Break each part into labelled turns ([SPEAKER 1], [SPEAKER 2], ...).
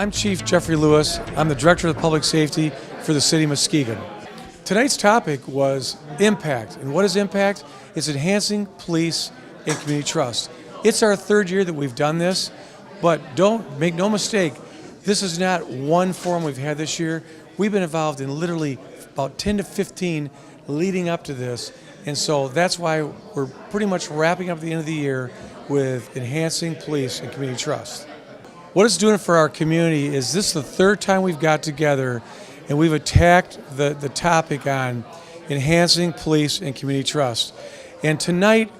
[SPEAKER 1] I'm Chief Jeffrey Lewis. I'm the Director of Public Safety for the City of Muskegon. Tonight's topic was Enpact. And what is Enpact? It's enhancing police and community trust. It's our third year that we've done this, but don't make no mistake, this is not one forum we've had this year. We've been involved in literally about 10 to 15 leading up to this, and so that's why we're pretty much wrapping up the end of the year with enhancing police and community trust. What it's doing for our community is this is the third time we've got together and we've attacked the topic on enhancing police and community trust. And tonight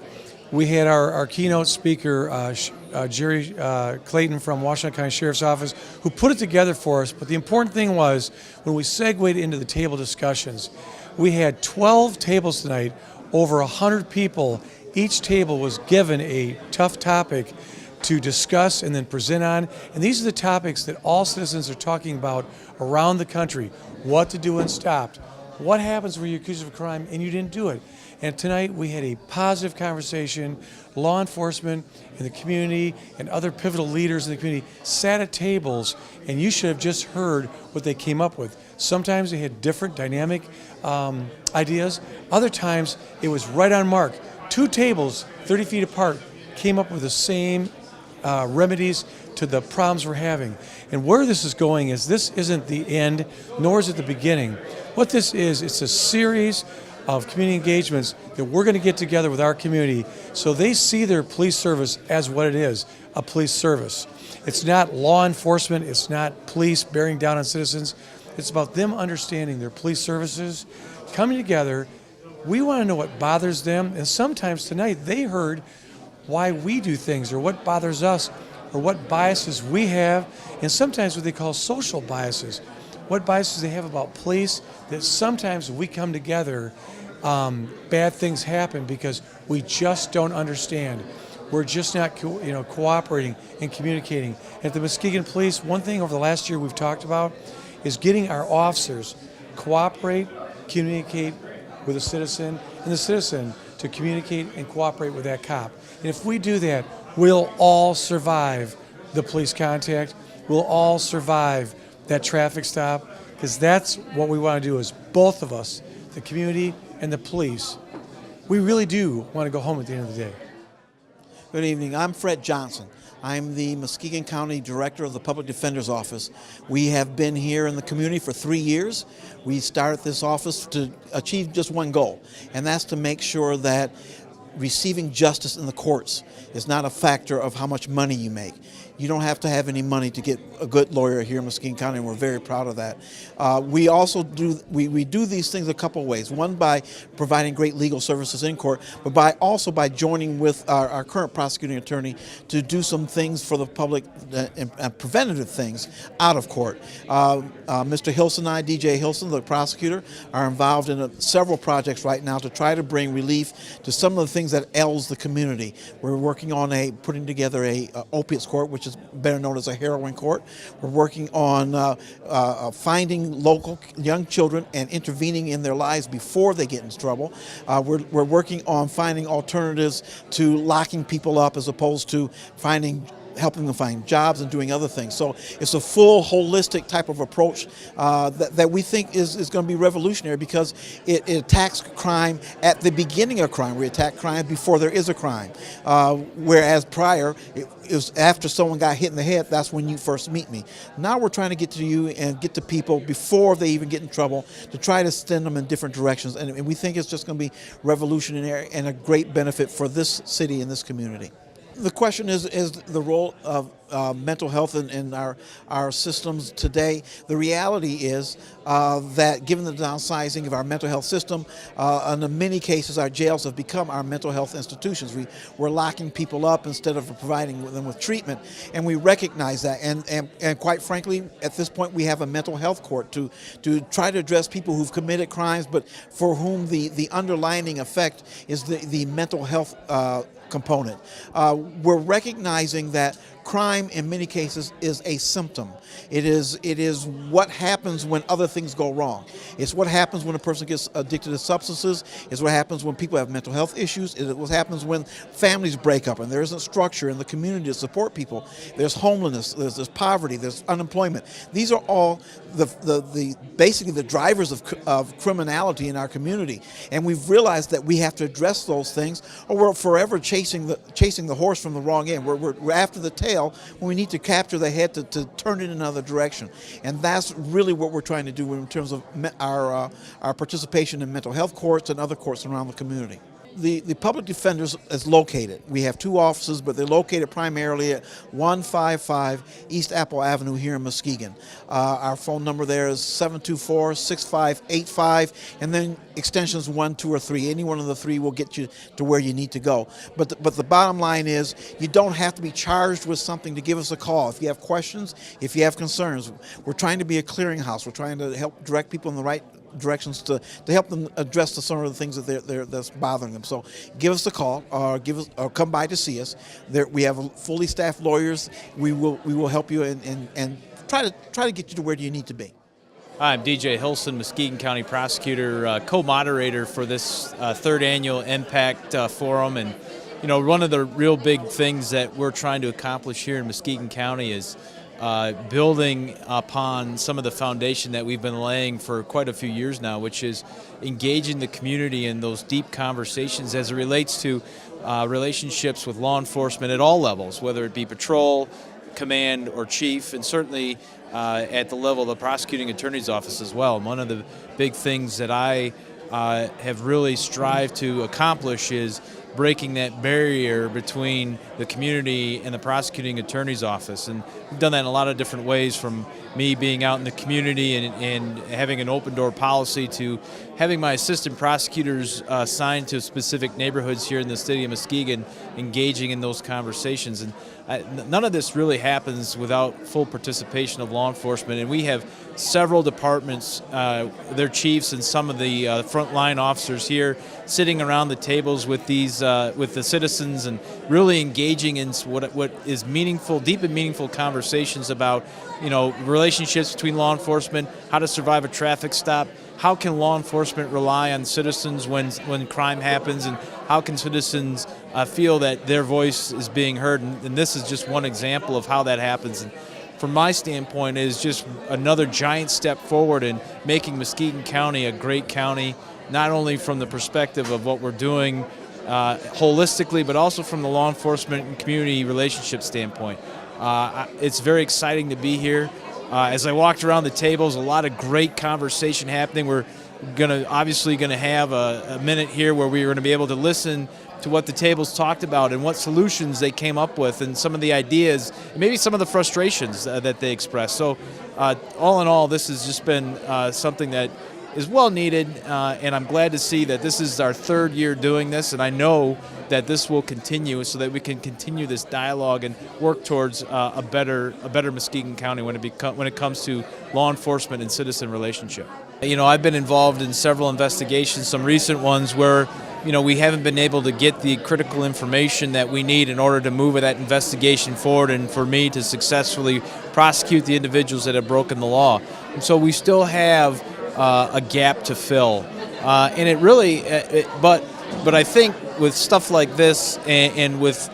[SPEAKER 1] we had our keynote speaker, Jerry Clayton from Washington County Sheriff's Office, who put it together for us. But the important thing was when we segued into the table discussions, we had 12 tables tonight, over 100 people. Each table was given a tough topic to discuss and then present on. And these are the topics that all citizens are talking about around the country. What to do when stopped. What happens when you're accused of a crime and you didn't do it? And tonight we had a positive conversation. Law enforcement and the community and other pivotal leaders in the community sat at tables, and you should have just heard what they came up with. Sometimes they had different dynamic ideas. Other times it was right on mark. Two tables, 30 feet apart, came up with the same remedies to the problems we're having. And where this is going is this isn't the end, nor is it the beginning. What this is, it's a series of community engagements that we're going to get together with our community so they see their police service as what it is, a police service. It's not law enforcement, it's not police bearing down on citizens. It's about them understanding their police services, coming together. We want to know what bothers them, and sometimes tonight they heard why we do things or what bothers us or what biases we have, and sometimes what they call social biases. What biases they have about police, that sometimes we come together, bad things happen because we just don't understand. We're just not cooperating and communicating. At the Muskegon Police, one thing over the last year we've talked about is getting our officers cooperate, communicate with a citizen, and the citizen to communicate and cooperate with that cop. And if we do that, we'll all survive the police contact. We'll all survive that traffic stop, because that's what we want to do, is both of us, the community and the police, we really do want to go home at the end of the day.
[SPEAKER 2] Good evening. I'm Fred Johnson. I'm the Muskegon County Director of the Public Defender's Office. We have been here in the community for 3 years. We started this office to achieve just one goal, and that's to make sure that receiving justice in the courts is not a factor of how much money you make. You don't have to have any money to get a good lawyer here in Muskegon County, and we're very proud of that. We also do these things a couple of ways. One, by providing great legal services in court, but also by joining with our current prosecuting attorney to do some things for the public and preventative things out of court. Mr. Hilson and I, DJ Hilson, the prosecutor, are involved in several projects right now to try to bring relief to some of the things that ails the community. We're working on putting together a opiates court, which is better known as a heroin court. We're working on finding local young children and intervening in their lives before they get into trouble. We're working on finding alternatives to locking people up as opposed to helping them find jobs and doing other things. So it's a full holistic type of approach that we think is going to be revolutionary, because it attacks crime at the beginning of crime. We attack crime before there is a crime. Whereas prior, it was after someone got hit in the head, that's when you first meet me. Now we're trying to get to you and get to people before they even get in trouble, to try to send them in different directions. And we think it's just going to be revolutionary and a great benefit for this city and this community. The question is the role of mental health in our systems today. The reality is that given the downsizing of our mental health system, in many cases our jails have become our mental health institutions. We're locking people up instead of providing them with treatment, and we recognize that. And quite frankly, at this point, we have a mental health court to try to address people who've committed crimes, but for whom the underlying effect is the mental health component. We're recognizing that crime in many cases is a symptom. It is what happens when other things go wrong. It's what happens when a person gets addicted to substances. It's what happens when people have mental health issues. It's what happens when families break up and there isn't structure in the community to support people. There's homelessness, there's poverty, there's unemployment. These are all basically the drivers of criminality in our community. And we've realized that we have to address those things, or we're forever chasing the horse from the wrong end. We're after the tail when we need to capture the head to turn it in another direction. And that's really what we're trying to do in terms of our participation in mental health courts and other courts around the community. The public defenders is located. We have two offices, but they're located primarily at 155 East Apple Avenue here in Muskegon. Our phone number there is 724-6585, and then extensions 1, 2, or 3. Any one of the three will get you to where you need to go. But the bottom line is, you don't have to be charged with something to give us a call. If you have questions, if you have concerns, we're trying to be a clearinghouse. We're trying to help direct people in the right directions to help them address some of the things that that's bothering them. So give us a call, or come by to see us. We have fully staffed lawyers. We will help you and try to get you to where you need to be.
[SPEAKER 3] Hi, I'm DJ Hilson, Muskegon County Prosecutor, co-moderator for this third annual Enpact Forum. And one of the real big things that we're trying to accomplish here in Muskegon County is building upon some of the foundation that we've been laying for quite a few years now, which is engaging the community in those deep conversations as it relates to relationships with law enforcement at all levels, whether it be patrol, command, or chief, and certainly at the level of the prosecuting attorney's office as well. And one of the big things that I have really strived to accomplish is breaking that barrier between the community and the prosecuting attorney's office. And we've done that in a lot of different ways, from me being out in the community and having an open door policy to having my assistant prosecutors assigned to specific neighborhoods here in the city of Muskegon, engaging in those conversations. And none of this really happens without full participation of law enforcement. And we have several departments, their chiefs and some of the frontline officers here sitting around the tables with with the citizens and really engaging in what is meaningful, deep and meaningful conversations about relationships between law enforcement, how to survive a traffic stop, how can law enforcement rely on citizens when crime happens, and how can citizens feel that their voice is being heard. And this is just one example of how that happens. And from my standpoint, it is just another giant step forward in making Muskegon County a great county, not only from the perspective of what we're doing holistically, but also from the law enforcement and community relationship standpoint. It's very exciting to be here. As I walked around the tables, a lot of great conversation happening. We're obviously going to have a minute here where we're going to be able to listen to what the tables talked about and what solutions they came up with, and some of the ideas, and maybe some of the frustrations that they expressed. So all in all, this has just been something that is well needed, and I'm glad to see that this is our third year doing this, and I know that this will continue so that we can continue this dialogue and work towards a better Muskegon County when it comes to law enforcement and citizen relationship. I've been involved in several investigations, some recent ones where we haven't been able to get the critical information that we need in order to move that investigation forward and for me to successfully prosecute the individuals that have broken the law. And so we still have a gap to fill, and it really, but I think with stuff like this and with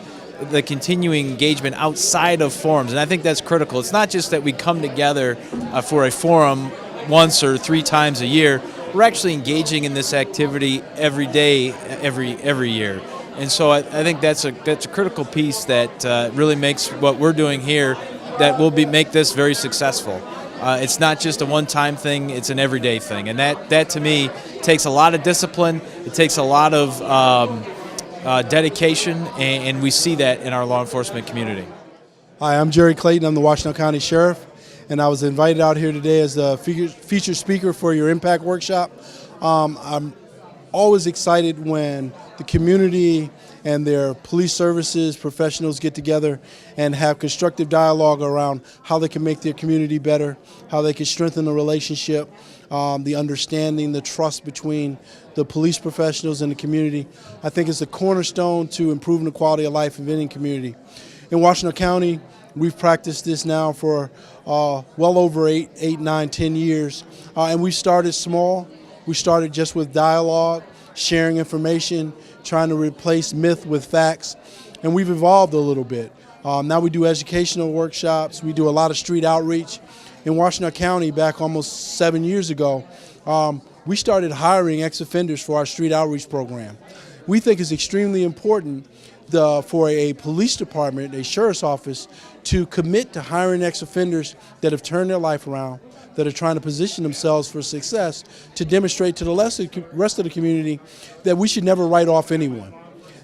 [SPEAKER 3] the continuing engagement outside of forums, and I think that's critical. It's not just that we come together for a forum once or 3 times a year. We're actually engaging in this activity every day, every year, and so I think that's a critical piece that really makes what we're doing here that will make this very successful. It's not just a one-time thing, it's an everyday thing. And that to me takes a lot of discipline, it takes a lot of dedication, and we see that in our law enforcement community.
[SPEAKER 4] Hi, I'm Jerry Clayton, I'm the Washington County Sheriff, and I was invited out here today as the featured speaker for your Impact workshop. I'm always excited when the community and their police services professionals get together and have constructive dialogue around how they can make their community better, how they can strengthen the relationship, the understanding, the trust between the police professionals and the community. I think it's a cornerstone to improving the quality of life of any community. In Washington County, We've practiced this now for well over 8, 9, 10 years. And we started small. We started just with dialogue, sharing information, trying to replace myth with facts. And we've evolved a little bit. Now we do educational workshops. We do a lot of street outreach. In Washington County, back almost 7 years ago, we started hiring ex-offenders for our street outreach program. We think it's extremely important for a police department, a sheriff's office, to commit to hiring ex-offenders that have turned their life around, that are trying to position themselves for success, to demonstrate to the rest of the community that we should never write off anyone.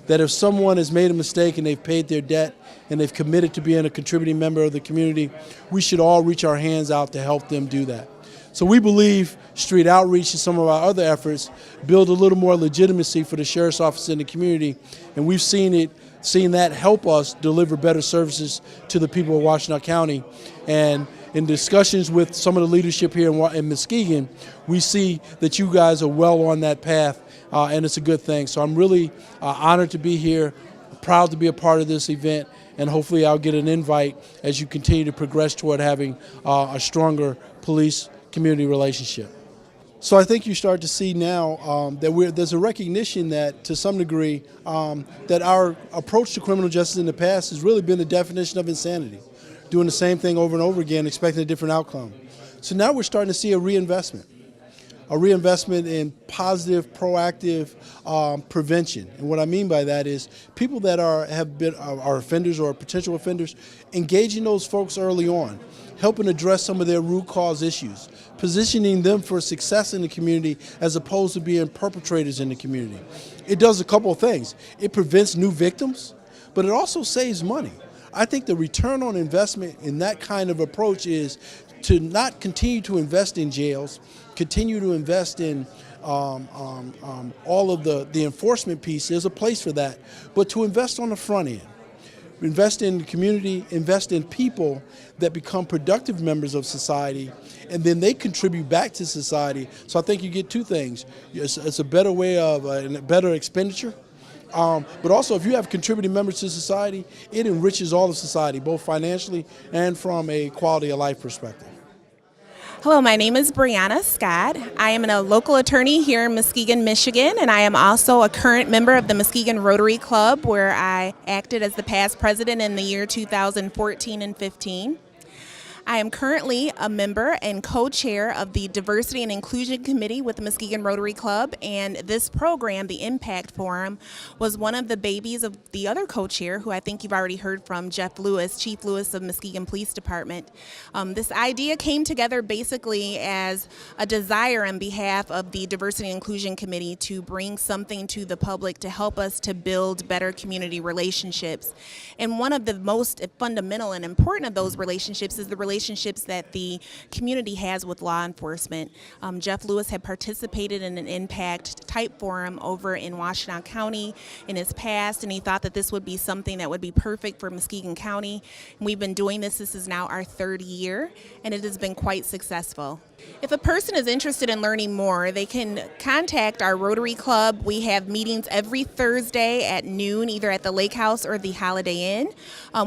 [SPEAKER 4] That if someone has made a mistake and they've paid their debt and they've committed to being a contributing member of the community, we should all reach our hands out to help them do that. So we believe street outreach and some of our other efforts build a little more legitimacy for the sheriff's office in the community, and we've seen that help us deliver better services to the people of Washington County. And in discussions with some of the leadership here in Muskegon, we see that you guys are well on that path, and it's a good thing. So I'm really honored to be here, proud to be a part of this event, and hopefully I'll get an invite as you continue to progress toward having a stronger police-community relationship. So I think you start to see now that there's a recognition that, to some degree, that our approach to criminal justice in the past has really been the definition of insanity, doing the same thing over and over again, expecting a different outcome. So now we're starting to see a reinvestment in positive, proactive prevention. And what I mean by that is people that are offenders or potential offenders, engaging those folks early on, helping address some of their root cause issues, positioning them for success in the community as opposed to being perpetrators in the community. It does a couple of things. It prevents new victims, but it also saves money. I think the return on investment in that kind of approach is to not continue to invest in jails, continue to invest in all of the enforcement piece. There's a place for that, but to invest on the front end. Invest in the community, invest in people that become productive members of society, and then they contribute back to society. So I think you get two things. It's a better way of a better expenditure, but also if you have contributing members to society, it enriches all of society, both financially and from a quality of life perspective.
[SPEAKER 5] Hello, my name is Brianna Scott. I am a local attorney here in Muskegon, Michigan, and I am also a current member of the Muskegon Rotary Club, where I acted as the past president in the year 2014 and 15. I am currently a member and co-chair of the Diversity and Inclusion Committee with the Muskegon Rotary Club, and this program, the Impact Forum, was one of the babies of the other co-chair, who I think you've already heard from, Jeff Lewis, Chief Lewis of Muskegon Police Department. This idea came together basically as a desire on behalf of the Diversity and Inclusion Committee to bring something to the public to help us to build better community relationships. And one of the most fundamental and important of those relationships is the relationships that the community has with law enforcement. Jeff Lewis had participated in an Impact type forum over in Washtenaw County in his past, and he thought that this would be something that would be perfect for Muskegon County. We've been doing this is now our third year, and it has been quite successful. If a person is interested in learning more, they can contact our Rotary Club. We have meetings every Thursday at noon, either at the Lake House or the Holiday Inn.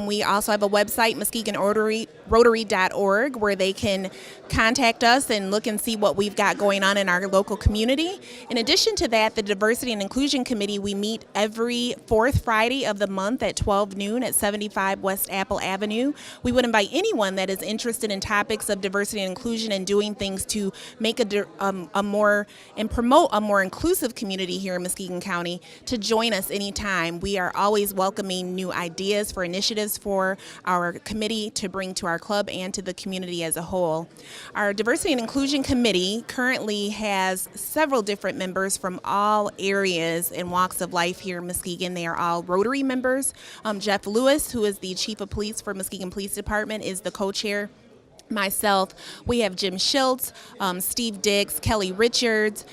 [SPEAKER 5] We also have a website, muskegonrotary.org, where they can contact us and look and see what we've got going on in our local community. In addition to that, the Diversity and Inclusion Committee, we meet every fourth Friday of the month at 12 noon at 75 West Apple Avenue. We would invite anyone that is interested in topics of diversity and inclusion and doing things to make a more and promote a more inclusive community here in Muskegon County to join us anytime. We are always welcoming new ideas for initiatives for our committee to bring to our club and to the community as a whole. Our Diversity and Inclusion Committee currently has several different members from all areas and walks of life here in Muskegon. They are all Rotary members. Jeff Lewis, who is the Chief of Police for Muskegon Police Department, is the co-chair. Myself, we have Jim Schultz, Steve Diggs, Kelly Richards,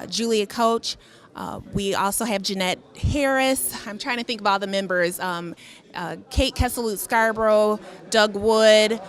[SPEAKER 5] Julia Coach. We also have Jeanette Harris. I'm trying to think of all the members. Kate Kesselut Scarborough, Doug Wood,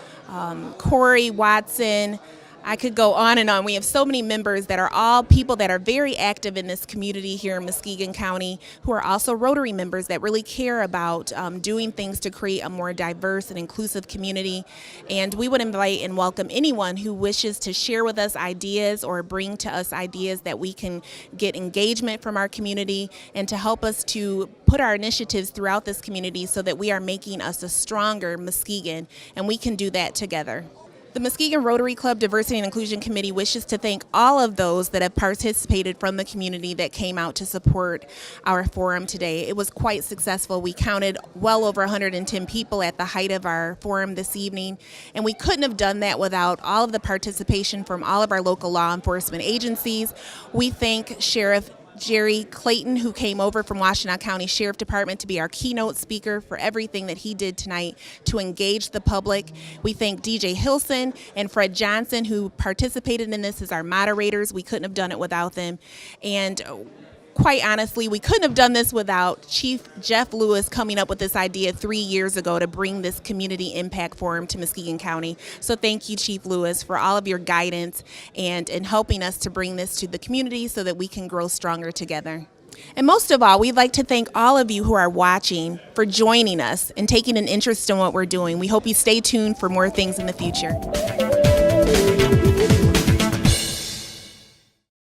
[SPEAKER 5] Corey Watson. I could go on and on. We have so many members that are all people that are very active in this community here in Muskegon County, who are also Rotary members that really care about doing things to create a more diverse and inclusive community. And we would invite and welcome anyone who wishes to share with us ideas or bring to us ideas that we can get engagement from our community and to help us to put our initiatives throughout this community so that we are making us a stronger Muskegon, and we can do that together. The Muskegon Rotary Club Diversity and Inclusion Committee wishes to thank all of those that have participated from the community that came out to support our forum today. It was quite successful. We counted well over 110 people at the height of our forum this evening, and we couldn't have done that without all of the participation from all of our local law enforcement agencies. We thank Sheriff Jerry Clayton, who came over from Washtenaw County Sheriff Department to be our keynote speaker for everything that he did tonight to engage the public. We thank DJ Hilson and Fred Johnson, who participated in this as our moderators. We couldn't have done it without them. And quite honestly, we couldn't have done this without Chief Jeff Lewis coming up with this idea 3 years ago to bring this community impact forum to Muskegon County. So thank you, Chief Lewis, for all of your guidance and in helping us to bring this to the community so that we can grow stronger together. And most of all, we'd like to thank all of you who are watching for joining us and taking an interest in what we're doing. We hope you stay tuned for more things in the future.